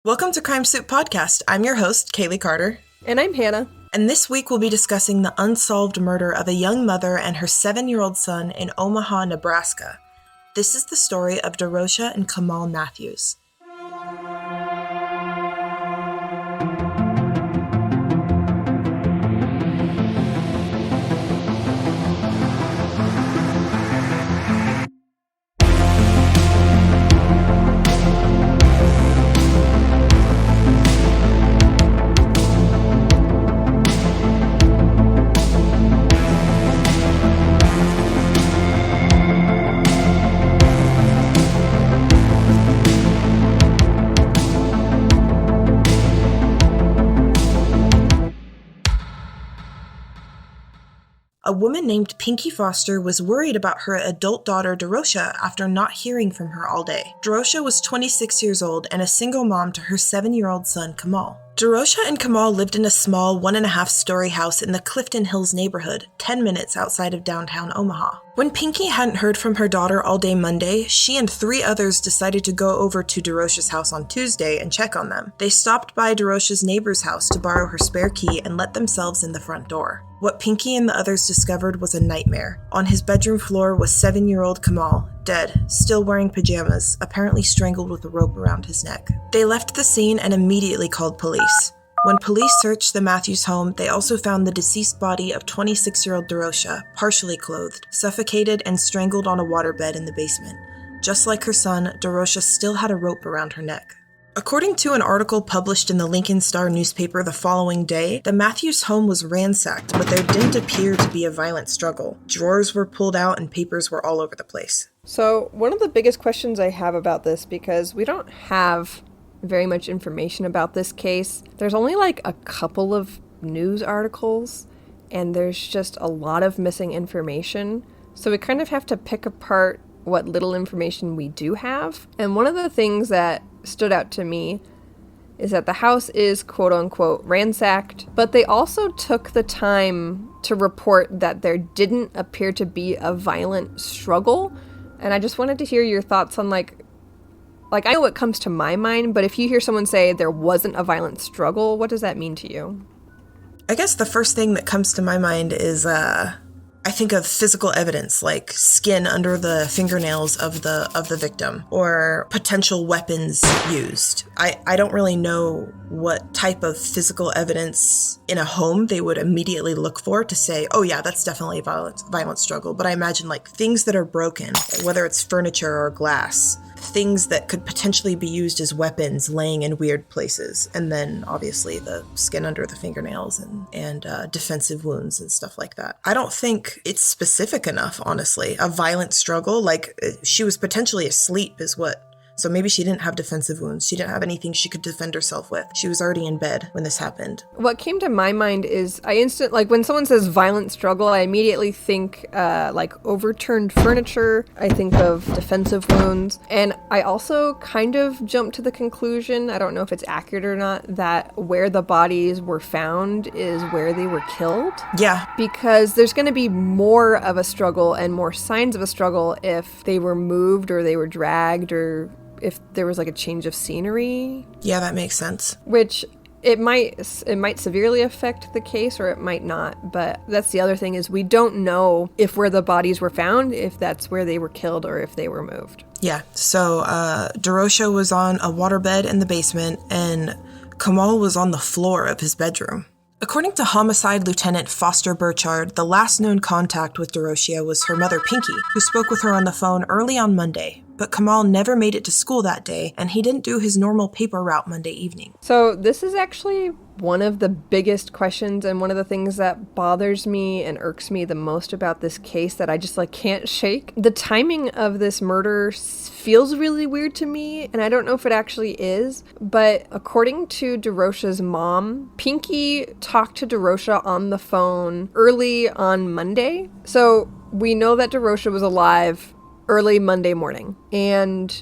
Welcome to Crime Soup Podcast. I'm your host, Kaylee Carter. And I'm Hannah. And this week we'll be discussing the unsolved murder of a young mother and her 7-year-old son in Omaha, Nebraska. This is the story of Deroshia and Kamal Matthews. A woman named Pinkey Foster was worried about her adult daughter Deroshia after not hearing from her all day. Deroshia was 26 years old and a single mom to her 7-year-old son Kamal. Deroshia and Kamal lived in a small 1.5-story house in the Clifton Hills neighborhood, 10 minutes outside of downtown Omaha. When Pinkey hadn't heard from her daughter all day Monday, she and 3 others decided to go over to Deroshia's house on Tuesday and check on them. They stopped by Deroshia's neighbor's house to borrow her spare key and let themselves in the front door. What Pinkey and the others discovered was a nightmare. On his bedroom floor was 7-year-old Kamal, dead, still wearing pajamas, apparently strangled with a rope around his neck. They left the scene and immediately called police. When police searched the Matthews home, they also found the deceased body of 26-year-old Deroshia, partially clothed, suffocated, and strangled on a waterbed in the basement. Just like her son, Deroshia still had a rope around her neck. According to an article published in the Lincoln Star newspaper the following day, the Matthews home was ransacked, but there didn't appear to be a violent struggle. Drawers were pulled out and papers were all over the place. So one of the biggest questions I have about this, because we don't have very much information about this case, there's only like a couple of news articles, and there's just a lot of missing information. So we kind of have to pick apart what little information we do have. And one of the things that stood out to me is that the house is quote-unquote ransacked, but they also took the time to report that there didn't appear to be a violent struggle. And I just wanted to hear your thoughts on like I know what comes to my mind, but if you hear someone say there wasn't a violent struggle, what does that mean to you? I guess the first thing that comes to my mind is I think of physical evidence like skin under the fingernails of the victim or potential weapons used. I don't really know what type of physical evidence in a home they would immediately look for to say, oh yeah, that's definitely a violent struggle. But I imagine like things that are broken, whether it's furniture or glass, things that could potentially be used as weapons laying in weird places. And then obviously the skin under the fingernails and defensive wounds and stuff like that. I don't think it's specific enough, honestly. A violent struggle, like she was potentially asleep so maybe she didn't have defensive wounds. She didn't have anything she could defend herself with. She was already in bed when this happened. What came to my mind is when someone says violent struggle, I immediately think like overturned furniture. I think of defensive wounds. And I also kind of jumped to the conclusion, I don't know if it's accurate or not, that where the bodies were found is where they were killed. Yeah. Because there's going to be more of a struggle and more signs of a struggle if they were moved or they were dragged or if there was like a change of scenery. Yeah, that makes sense. Which it might severely affect the case or it might not. But that's the other thing is we don't know if where the bodies were found, if that's where they were killed or if they were moved. Yeah, so Deroshia was on a waterbed in the basement and Kamal was on the floor of his bedroom. According to Homicide Lieutenant Foster Burchard, the last known contact with Deroshia was her mother Pinkey, who spoke with her on the phone early on Monday. But Kamal never made it to school that day, and he didn't do his normal paper route Monday evening. So this is actually one of the biggest questions and one of the things that bothers me and irks me the most about this case that I just can't shake. The timing of this murder feels really weird to me, and I don't know if it actually is, but according to Deroshia's mom, Pinkey talked to Deroshia on the phone early on Monday. So we know that Deroshia was alive early Monday morning.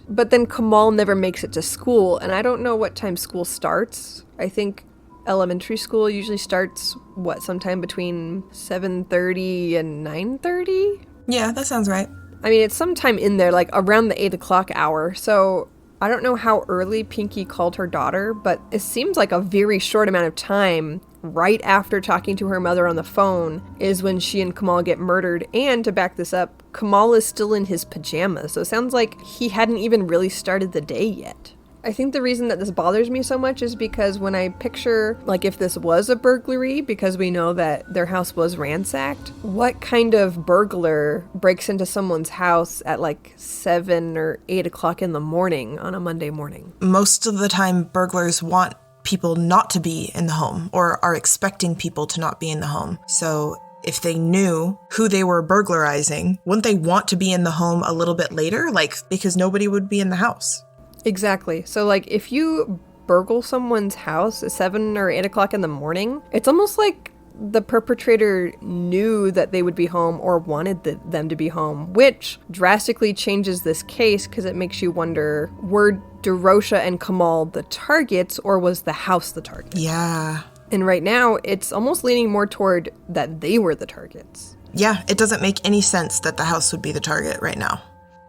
But then Kamal never makes it to school, and I don't know what time school starts. I think elementary school usually starts, sometime between 7:30 and 9:30? Yeah, that sounds right. I mean, it's sometime in there, around the 8 o'clock hour. So I don't know how early Pinkey called her daughter, but it seems like a very short amount of time right after talking to her mother on the phone is when she and Kamal get murdered. And to back this up, Kamal is still in his pajamas, so it sounds like he hadn't even really started the day yet. I think the reason that this bothers me so much is because when I picture, like, if this was a burglary, because we know that their house was ransacked, what kind of burglar breaks into someone's house at like 7 or 8 o'clock in the morning on a Monday morning? Most of the time, burglars want people not to be in the home or are expecting people to not be in the home. So if they knew who they were burglarizing, wouldn't they want to be in the home a little bit later? Like, because nobody would be in the house. Exactly. So, like, if you burgle someone's house at 7 or 8 o'clock in the morning, it's almost like the perpetrator knew that they would be home or wanted them to be home, which drastically changes this case because it makes you wonder, were Deroshia and Kamal the targets or was the house the target? Yeah. And right now, it's almost leaning more toward that they were the targets. Yeah, it doesn't make any sense that the house would be the target right now.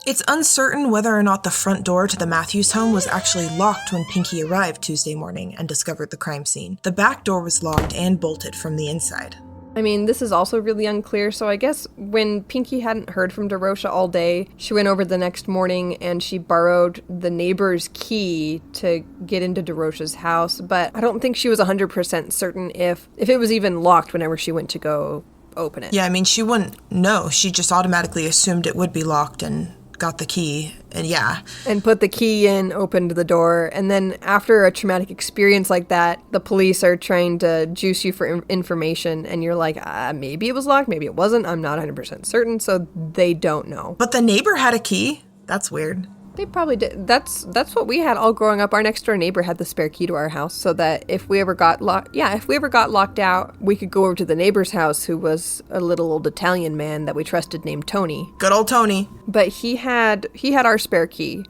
It's uncertain whether or not the front door to the Matthews home was actually locked when Pinkey arrived Tuesday morning and discovered the crime scene. The back door was locked and bolted from the inside. I mean, this is also really unclear, so I guess when Pinkey hadn't heard from Deroshia all day, she went over the next morning and she borrowed the neighbor's key to get into Deroshia's house, but I don't think she was 100% certain if it was even locked whenever she went to go open it. Yeah, I mean, she wouldn't know. She just automatically assumed it would be locked and got the key, and yeah. And put the key in, opened the door, and then after a traumatic experience like that, the police are trying to juice you for information, and you're like, maybe it was locked, maybe it wasn't, I'm not 100% certain, so they don't know. But the neighbor had a key. That's weird. They probably did. That's what we had all growing up. Our next door neighbor had the spare key to our house so that if we ever got locked out, we could go over to the neighbor's house, who was a little old Italian man that we trusted named Tony. Good old Tony. But he had our spare key.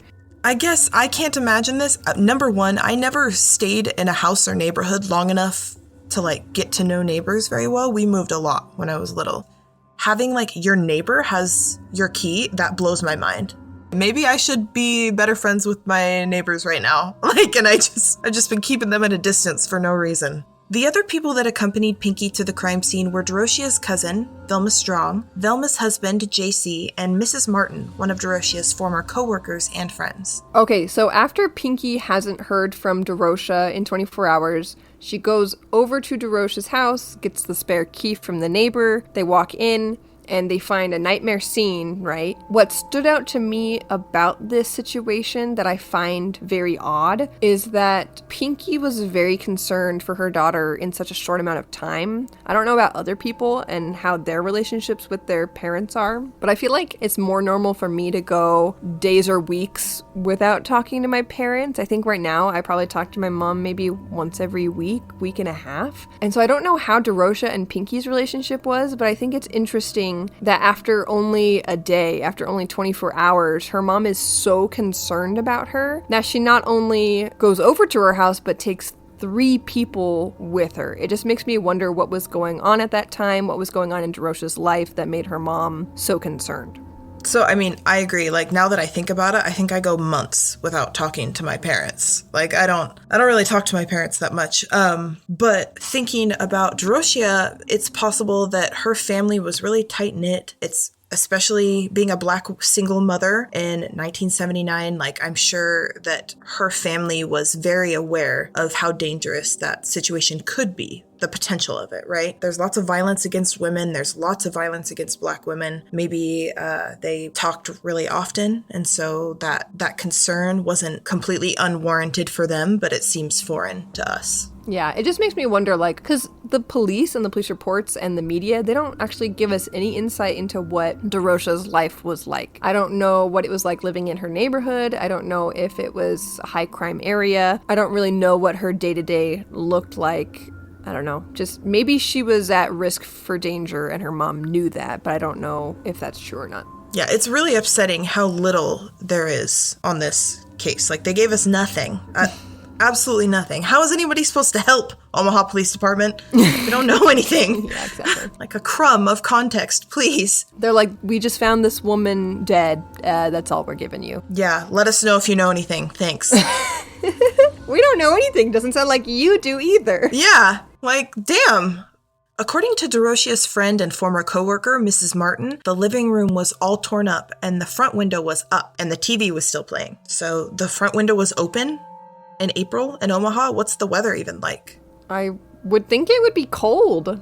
I guess I can't imagine this. Number one, I never stayed in a house or neighborhood long enough to like get to know neighbors very well. We moved a lot when I was little. Having like your neighbor has your key, that blows my mind. Maybe I should be better friends with my neighbors right now. And I've just been keeping them at a distance for no reason. The other people that accompanied Pinkey to the crime scene were Deroshia's cousin, Velma Strom, Velma's husband, JC, and Mrs. Martin, one of Deroshia's former co-workers and friends. Okay, so after Pinkey hasn't heard from Deroshia in 24 hours, she goes over to Deroshia's house, gets the spare key from the neighbor, they walk in, and they find a nightmare scene, right? What stood out to me about this situation that I find very odd is that Pinkey was very concerned for her daughter in such a short amount of time. I don't know about other people and how their relationships with their parents are, but I feel like it's more normal for me to go days or weeks without talking to my parents. I think right now I probably talk to my mom maybe once every week and a half. And so I don't know how Deroshia and Pinkey's relationship was, but I think it's interesting that after only a day, after only 24 hours, her mom is so concerned about her that she not only goes over to her house, but takes 3 people with her. It just makes me wonder what was going on at that time, what was going on in Deroshia's life that made her mom so concerned. So, I mean, I agree. Like, now that I think about it, I think I go months without talking to my parents. Like, I don't really talk to my parents that much. But thinking about Deroshia, it's possible that her family was really tight-knit. It's especially being a Black single mother in 1979, like I'm sure that her family was very aware of how dangerous that situation could be, the potential of it, right? There's lots of violence against women. There's lots of violence against Black women. Maybe they talked really often, and so that concern wasn't completely unwarranted for them, but it seems foreign to us. Yeah, it just makes me wonder, like, because the police and the police reports and the media, they don't actually give us any insight into what Deroshia's life was like. I don't know what it was like living in her neighborhood. I don't know if it was a high crime area. I don't really know what her day-to-day looked like. I don't know. Just maybe she was at risk for danger and her mom knew that, but I don't know if that's true or not. Yeah, it's really upsetting how little there is on this case. Like, they gave us nothing. Absolutely nothing. How is anybody supposed to help Omaha Police Department? We don't know anything. Yeah, exactly. Like a crumb of context, please. They're like, we just found this woman dead. That's all we're giving you. Yeah, let us know if you know anything. Thanks. We don't know anything. Doesn't sound like you do either. Yeah, like, damn. According to Deroshia's friend and former coworker, Mrs. Martin, the living room was all torn up and the front window was up and the TV was still playing. So the front window was open in April in Omaha? What's the weather even like? I would think it would be cold.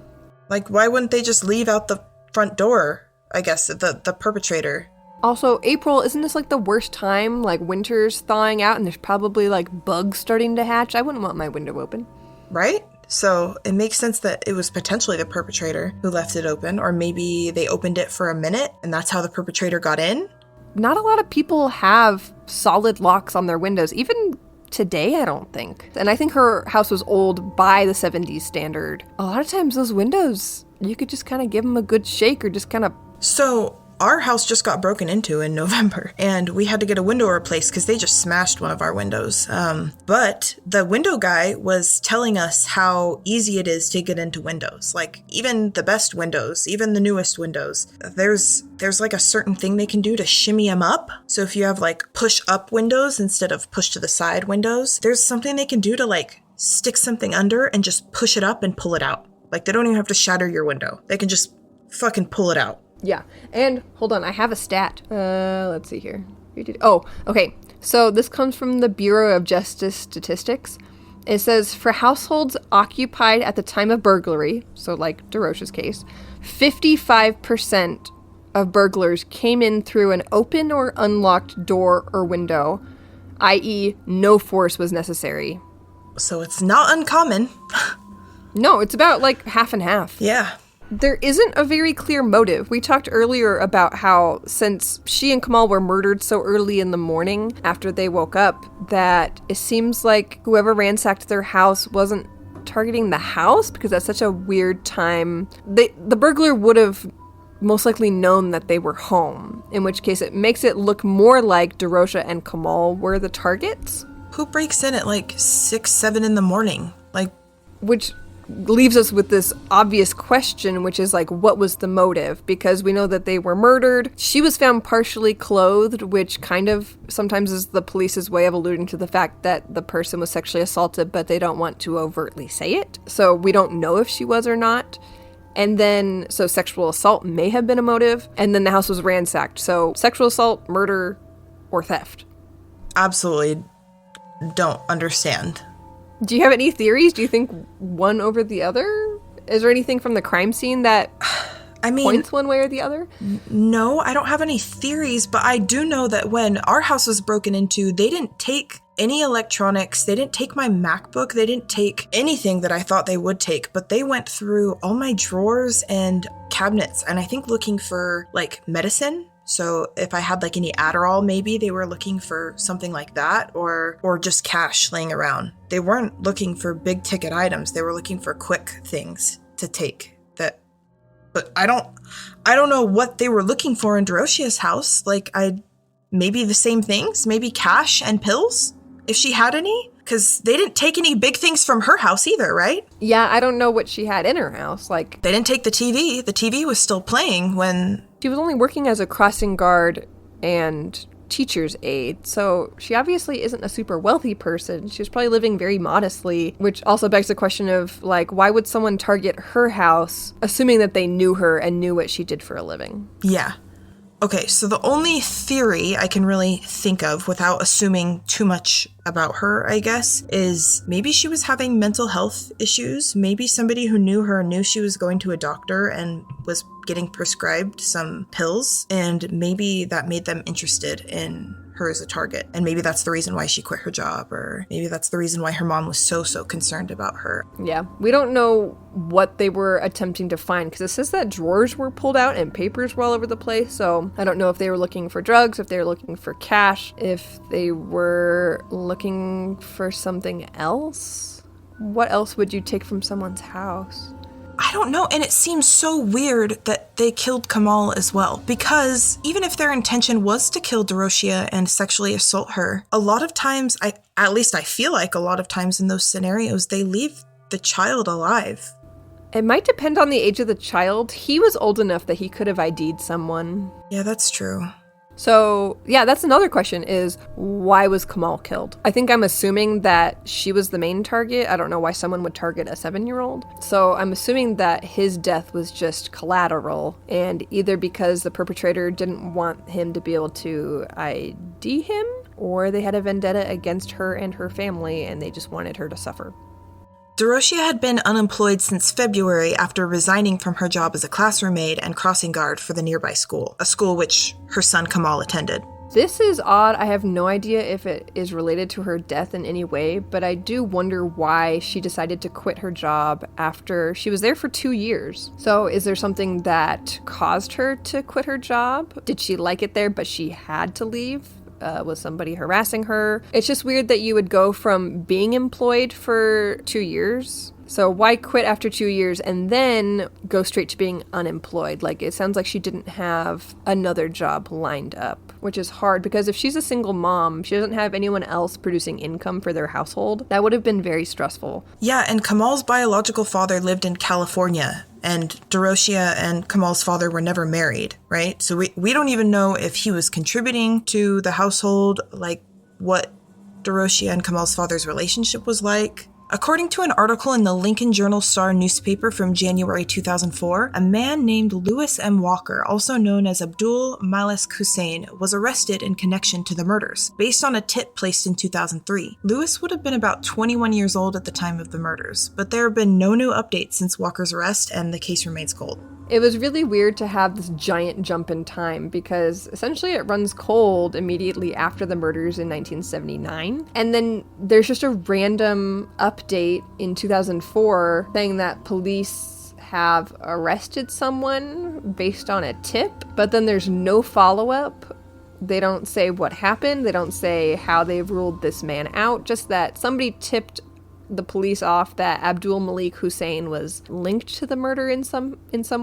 Like, why wouldn't they just leave out the front door, I guess, the perpetrator? Also, April, isn't this like the worst time? Like winter's thawing out and there's probably like bugs starting to hatch. I wouldn't want my window open. Right? So it makes sense that it was potentially the perpetrator who left it open, or maybe they opened it for a minute and that's how the perpetrator got in? Not a lot of people have solid locks on their windows, even today, I don't think. And I think her house was old by the 70s standard. A lot of times those windows, you could just kind of give them a good shake or just kind of... So our house just got broken into in November and we had to get a window replaced because they just smashed one of our windows. But the window guy was telling us how easy it is to get into windows. Like even the best windows, even the newest windows, there's like a certain thing they can do to shimmy them up. So if you have like push up windows instead of push to the side windows, there's something they can do to like stick something under and just push it up and pull it out. Like they don't even have to shatter your window. They can just fucking pull it out. Yeah, and hold on, I have a stat. Let's see here. Oh, okay. So this comes from the Bureau of Justice Statistics. It says, for households occupied at the time of burglary, so like Deroshia's case, 55% of burglars came in through an open or unlocked door or window, i.e. no force was necessary. So it's not uncommon. No, it's about like half and half. Yeah. There isn't a very clear motive. We talked earlier about how since she and Kamal were murdered so early in the morning after they woke up, that it seems like whoever ransacked their house wasn't targeting the house because that's such a weird time. The burglar would have most likely known that they were home, in which case it makes it look more like Deroshia and Kamal were the targets. Who breaks in at like 6, 7 in the morning? Like, which leaves us with this obvious question, which is like, what was the motive? Because we know that they were murdered. She was found partially clothed, which kind of sometimes is the police's way of alluding to the fact that the person was sexually assaulted, but they don't want to overtly say it. So we don't know if she was or not. And then, so sexual assault may have been a motive. And then the house was ransacked. So sexual assault, murder, or theft. Absolutely don't understand. Do you have any theories? Do you think one over the other? Is there anything from the crime scene that points one way or the other? No, I don't have any theories, but I do know that when our house was broken into, they didn't take any electronics. They didn't take my MacBook. They didn't take anything that I thought they would take, but they went through all my drawers and cabinets, and I think looking for like medicine. So if I had like any Adderall, maybe they were looking for something like that, or just cash laying around. They weren't looking for big ticket items. They were looking for quick things to take. But I don't know what they were looking for in Deroshia's house. Like maybe the same things, maybe cash and pills, if she had any. Because they didn't take any big things from her house either, right? Yeah, I don't know what she had in her house. Like, they didn't take the TV. The TV was still playing when... She was only working as a crossing guard and teacher's aide, so she obviously isn't a super wealthy person. She was probably living very modestly, which also begs the question of, like, why would someone target her house, assuming that they knew her and knew what she did for a living? Yeah. Okay, so the only theory I can really think of without assuming too much about her, I guess, is maybe she was having mental health issues. Maybe somebody who knew her knew she was going to a doctor and was getting prescribed some pills, and maybe that made them interested in her as a target. And maybe that's the reason why she quit her job, or maybe that's the reason why her mom was so concerned about her. Yeah, we don't know what they were attempting to find, because it says that drawers were pulled out and papers were all over the place, so I don't know if they were looking for drugs, if they were looking for cash, if they were looking for something else. What else would you take from someone's house? I don't know, and it seems so weird that they killed Kamal as well, because even if their intention was to kill Deroshia and sexually assault her, a lot of times, at least I feel like a lot of times in those scenarios, they leave the child alive. It might depend on the age of the child. He was old enough that he could have ID'd someone. Yeah, that's true. So, yeah, that's another question is, why was Kamal killed? I think I'm assuming that she was the main target. I don't know why someone would target a 7-year-old. So I'm assuming that his death was just collateral, and either because the perpetrator didn't want him to be able to ID him, or they had a vendetta against her and her family, and they just wanted her to suffer. Deroshia had been unemployed since February after resigning from her job as a classroom aide and crossing guard for the nearby school, a school which her son Kamal attended. This is odd. I have no idea if it is related to her death in any way, but I do wonder why she decided to quit her job after she was there for 2 years. So is there something that caused her to quit her job? Did she like it there, but she had to leave? Was somebody harassing her? It's just weird that you would go from being employed for 2 years. So why quit after 2 years and then go straight to being unemployed? Like, it sounds like she didn't have another job lined up, which is hard because if she's a single mom, she doesn't have anyone else producing income for their household. That would have been very stressful. Yeah, and Kamal's biological father lived in California, and Deroshia and Kamal's father were never married, right? So we don't even know if he was contributing to the household, like what Deroshia and Kamal's father's relationship was like. According to an article in the Lincoln Journal-Star newspaper from January 2004, a man named Louis M. Walker, also known as Abdul Malik Hussein, was arrested in connection to the murders, based on a tip placed in 2003. Louis would have been about 21 years old at the time of the murders, but there have been no new updates since Walker's arrest, and the case remains cold. It was really weird to have this giant jump in time because essentially it runs cold immediately after the murders in 1979. And then there's just a random update in 2004 saying that police have arrested someone based on a tip, but then there's no follow-up. They don't say what happened. They don't say how they ruled this man out, just that somebody tipped the police off that Abdul Malik Hussein was linked to the murder in some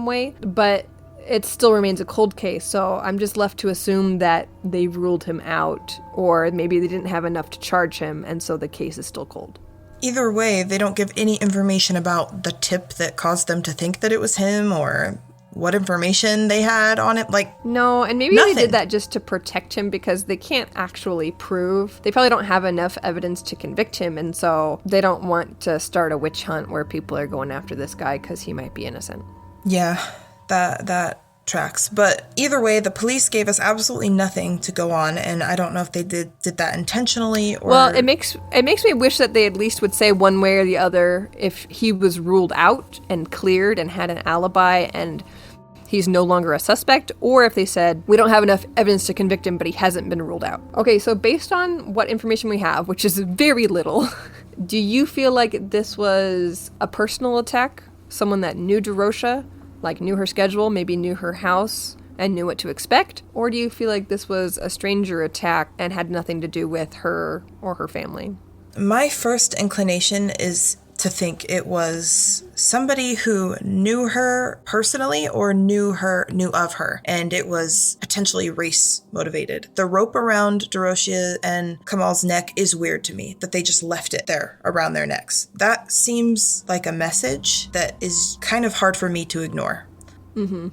way, but it still remains a cold case, so I'm just left to assume that they ruled him out, or maybe they didn't have enough to charge him, and so the case is still cold. Either way, they don't give any information about the tip that caused them to think that it was him, or what information they had on it, No, and maybe nothing. They did that just to protect him because they can't actually prove. They probably don't have enough evidence to convict him, and so they don't want to start a witch hunt where people are going after this guy because he might be innocent. Yeah, that tracks. But either way, the police gave us absolutely nothing to go on, and I don't know if they did that intentionally or... Well, it makes me wish that they at least would say one way or the other if he was ruled out and cleared and had an alibi and he's no longer a suspect, or if they said, we don't have enough evidence to convict him, but he hasn't been ruled out. Okay, so based on what information we have, which is very little, do you feel like this was a personal attack? Someone that knew Deroshia, like knew her schedule, maybe knew her house, and knew what to expect? Or do you feel like this was a stranger attack and had nothing to do with her or her family? My first inclination is to think it was somebody who knew her personally or knew of her, and it was potentially race motivated. The rope around Deroshia and Kamal's neck is weird to me, that they just left it there around their necks. That seems like a message that is kind of hard for me to ignore. Mm-hmm.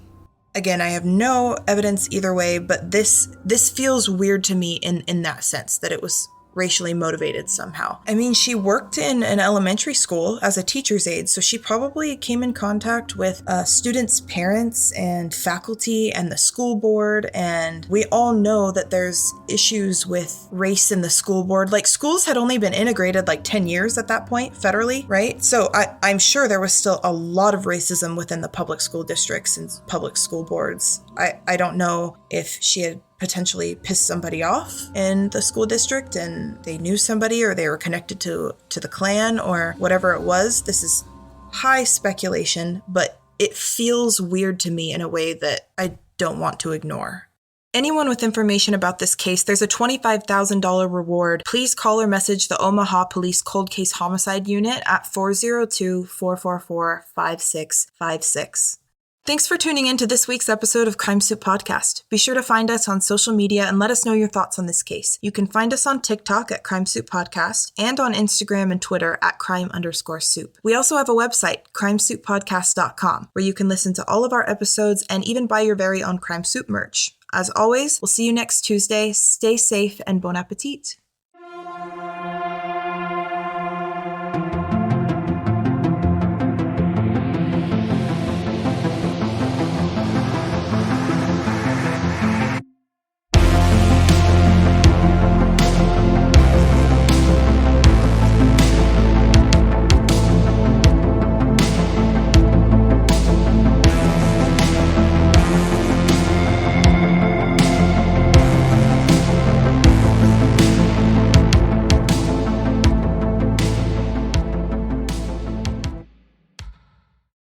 Again, I have no evidence either way, but this feels weird to me in that sense, that it was racially motivated somehow. I mean, she worked in an elementary school as a teacher's aide, so she probably came in contact with students' parents and faculty and the school board, and we all know that there's issues with race in the school board. Like, schools had only been integrated like 10 years at that point, federally, right? So I'm sure there was still a lot of racism within the public school districts and public school boards. I don't know if she had potentially pissed somebody off in the school district and they knew somebody or they were connected to the Klan or whatever it was. This is high speculation, but it feels weird to me in a way that I don't want to ignore. Anyone with information about this case, there's a $25,000 reward. Please call or message the Omaha Police Cold Case Homicide Unit at 402-444-5656. Thanks for tuning in to this week's episode of Crime Soup Podcast. Be sure to find us on social media and let us know your thoughts on this case. You can find us on TikTok at Crime Soup Podcast and on Instagram and Twitter at crime_soup. We also have a website, crimesouppodcast.com, where you can listen to all of our episodes and even buy your very own Crime Soup merch. As always, we'll see you next Tuesday. Stay safe and bon appetit.